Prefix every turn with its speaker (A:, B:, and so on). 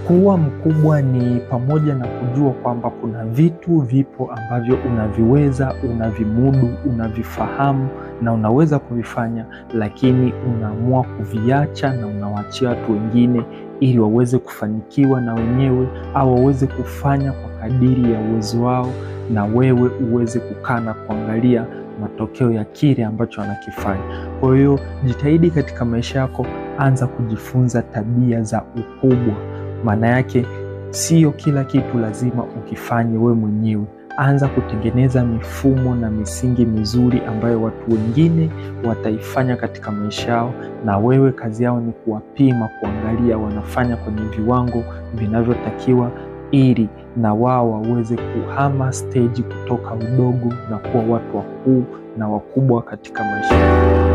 A: Kuwa mkubwa ni pamoja na kujua kwamba kuna vitu vipo ambavyo unaviweza, unavimudu, unavifahamu na unaweza kuvifanya, lakini unaamua kuviacha na unawaachia watu wengine ili waweze kufanikiwa na wenyewe, au waweze kufanya kwa kadiri ya uwezo wao, na wewe uweze kukaa na kuangalia matokeo ya kile ambacho anakifanya. Kwa hiyo jitahidi katika maisha yako, anza kujifunza tabia za ukubwa. Maana yake sio kila kitu lazima ukifanye wewe mwenyewe. Anza kutengeneza mifumo na misingi mizuri ambayo watu wengine wataifanya katika maisha yao, na wewe kazi yao ni kuwapima, kuangalia wanafanya kwenye viwango vinavyotakiwa, ili na wao waweze kuhama stage kutoka udogo na kuwa watu wakuu na wakubwa katika maisha yao.